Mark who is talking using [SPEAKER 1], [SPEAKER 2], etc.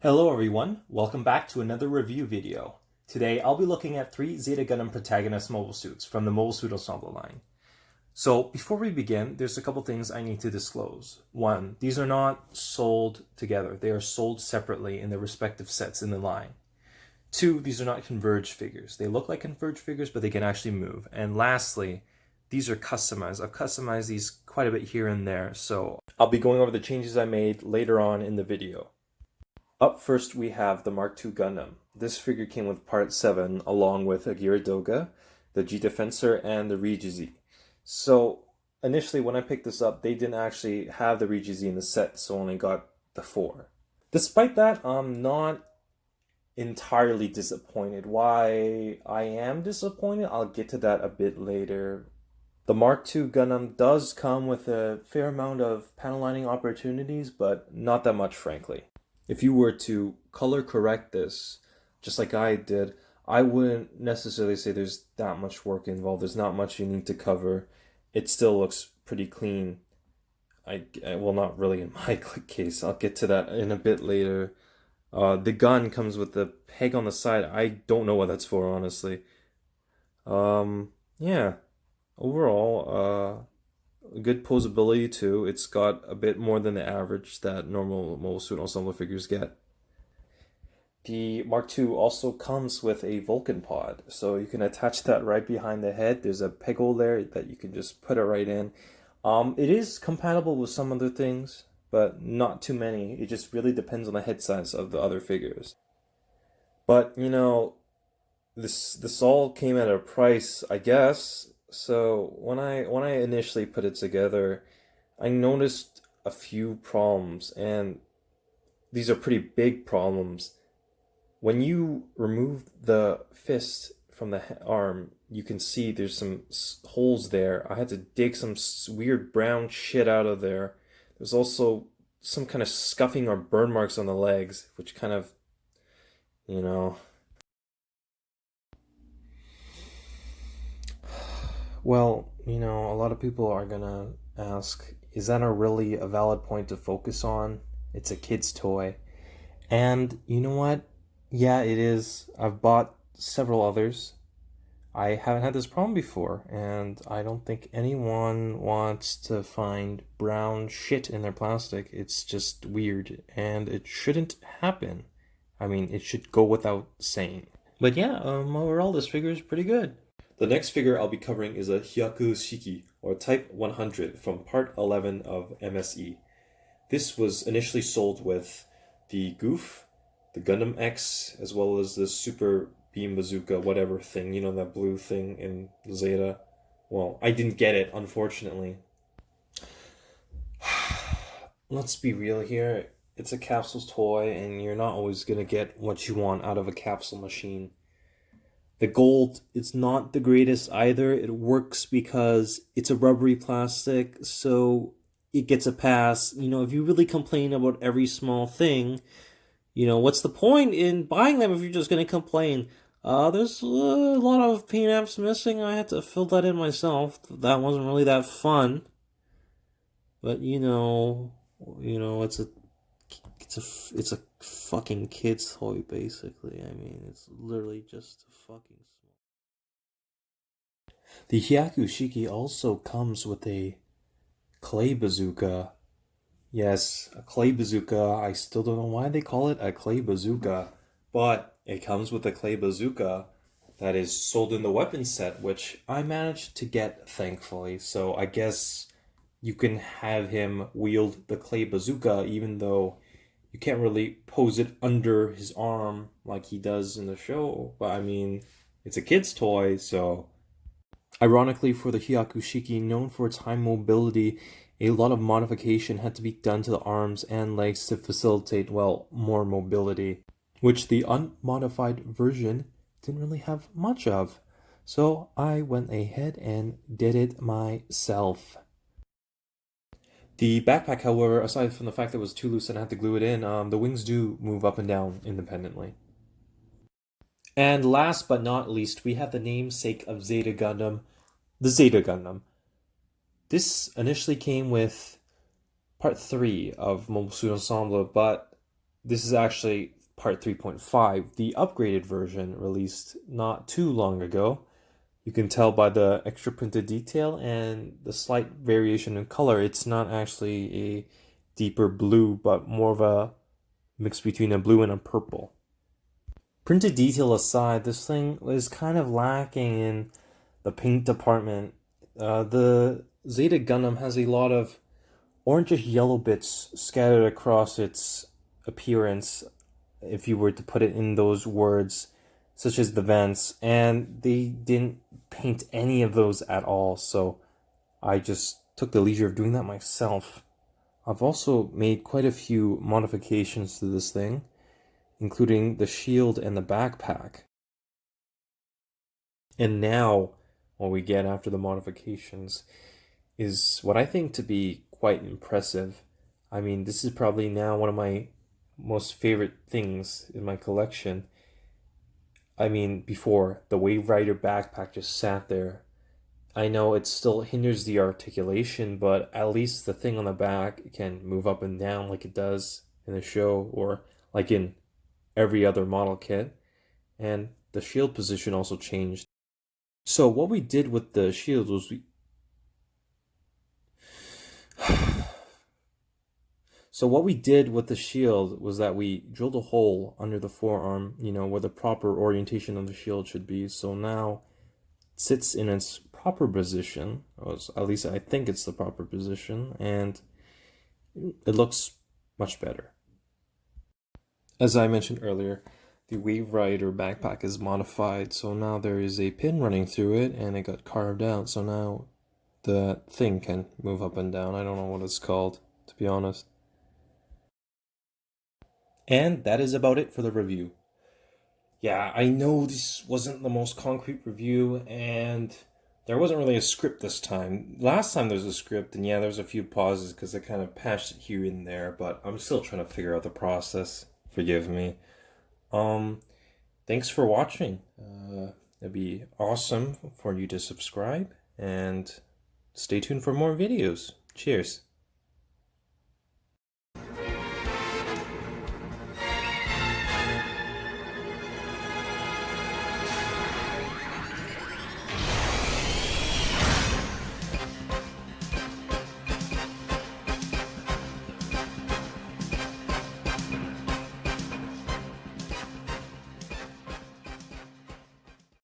[SPEAKER 1] Hello everyone, welcome back to another review video. Today I'll be looking at 3 Zeta Gundam protagonist mobile suits from the Mobile Suit Ensemble line. So before we begin, there's a couple things I need to disclose. 1, these are not sold together, they are sold separately in their respective sets in the line. 2, these are not converged figures. They look like converged figures, but they can actually move. And lastly, these are customized. I've customized these quite a bit here and there, so I'll be going over the changes I made later on in the video. Up first, we have the Mark II Gundam. This figure came with Part 7, along with Agira Doga, the Jita Fencer, and the Rigizi. So, initially when I picked this up, they didn't actually have the Rigizi in the set, so only got the 4. Despite that, I'm not entirely disappointed. Why I am disappointed, I'll get to that a bit later. The Mark II Gundam does come with a fair amount of panel lining opportunities, but not that much, frankly. If you were to color correct this, just like I did, I wouldn't necessarily say there's that much work involved. There's not much you need to cover. It still looks pretty clean. Well, not really in my case. I'll get to that in a bit later. The gun comes with the peg on the side. I don't know what that's for, honestly. Yeah. Overall, good posability too. It's got a bit more than the average that normal mobile suit ensemble figures get. The Mark II also comes with a Vulcan pod, so you can attach that right behind the head. There's a peg hole there that you can just put it right in. It is compatible with some other things, but not too many. It just really depends on the head size of the other figures. But you know, this all came at a price, I guess. So when I initially put it together, I noticed a few problems, and these are pretty big problems. When you remove the fist from the arm, you can see there's some holes there. I had to dig some weird brown shit out of there. There's also some kind of scuffing or burn marks on the legs, which kind of, you know... Well, you know, a lot of people are gonna ask, is that really a valid point to focus on? It's a kid's toy. And you know what? Yeah, it is. I've bought several others. I haven't had this problem before, and I don't think anyone wants to find brown shit in their plastic. It's just weird, and it shouldn't happen. I mean, it should go without saying. But yeah, overall, this figure is pretty good. The next figure I'll be covering is a Hyaku Shiki, or Type 100, from Part 11 of MSE. This was initially sold with the Goof, the Gundam X, as well as the Super Beam Bazooka, whatever thing, you know, that blue thing in Zeta. Well, I didn't get it, unfortunately. Let's be real here. It's a capsule toy, and you're not always going to get what you want out of a capsule machine. The gold, it's not the greatest either. It works because it's a rubbery plastic, so it gets a pass. You know, if you really complain about every small thing, you know, what's the point in buying them if you're just going to complain? There's a lot of paint apps missing. I had to fill that in myself. That wasn't really that fun. But, you know, it's a fucking kid's toy, basically. I mean, it's literally just a fucking small. The Hyaku Shiki also comes with a clay bazooka. Yes, a clay bazooka. I still don't know why they call it a clay bazooka, but it comes with a clay bazooka that is sold in the weapon set, which I managed to get, thankfully. So I guess you can have him wield the clay bazooka, even though you can't really pose it under his arm like he does in the show. But I mean, it's a kid's toy, so... Ironically, for the Hyaku Shiki, known for its high mobility, a lot of modification had to be done to the arms and legs to facilitate, well, more mobility, which the unmodified version didn't really have much of. So I went ahead and did it myself. The backpack, however, aside from the fact that it was too loose and I had to glue it in, the wings do move up and down independently. And last but not least, we have the namesake of Zeta Gundam, the Zeta Gundam. This initially came with Part 3 of Mobile Suit Ensemble, but this is actually part 3.5, the upgraded version released not too long ago. You can tell by the extra printed detail and the slight variation in color. It's not actually a deeper blue, but more of a mix between a blue and a purple. Printed detail aside, this thing was kind of lacking in the paint department. The Zeta Gundam has a lot of orangish yellow bits scattered across its appearance, if you were to put it in those words, such as the vents, and they didn't paint any of those at all, so I just took the leisure of doing that myself. I've also made quite a few modifications to this thing, including the shield and the backpack. And now, what we get after the modifications is what I think to be quite impressive. I mean, this is probably now one of my most favorite things in my collection. I mean, before, the Wave Rider backpack just sat there. I know it still hinders the articulation, but at least the thing on the back can move up and down like it does in the show, or like in every other model kit. And the shield position also changed. So what we did with the shield was that we drilled a hole under the forearm, where the proper orientation of the shield should be. So now it sits in its proper position, or at least I think it's the proper position, and it looks much better. As I mentioned earlier, the Wave Rider backpack is modified, so now there is a pin running through it, and it got carved out, so now the thing can move up and down. I don't know what it's called, to be honest. And that is about it for the review. Yeah, I know this wasn't the most concrete review, and there wasn't really a script this time. Last time there was a script, and yeah, there was a few pauses because I kind of patched it here and there, but I'm still trying to figure out the process. Forgive me. Thanks for watching. It'd be awesome for you to subscribe, and stay tuned for more videos. Cheers.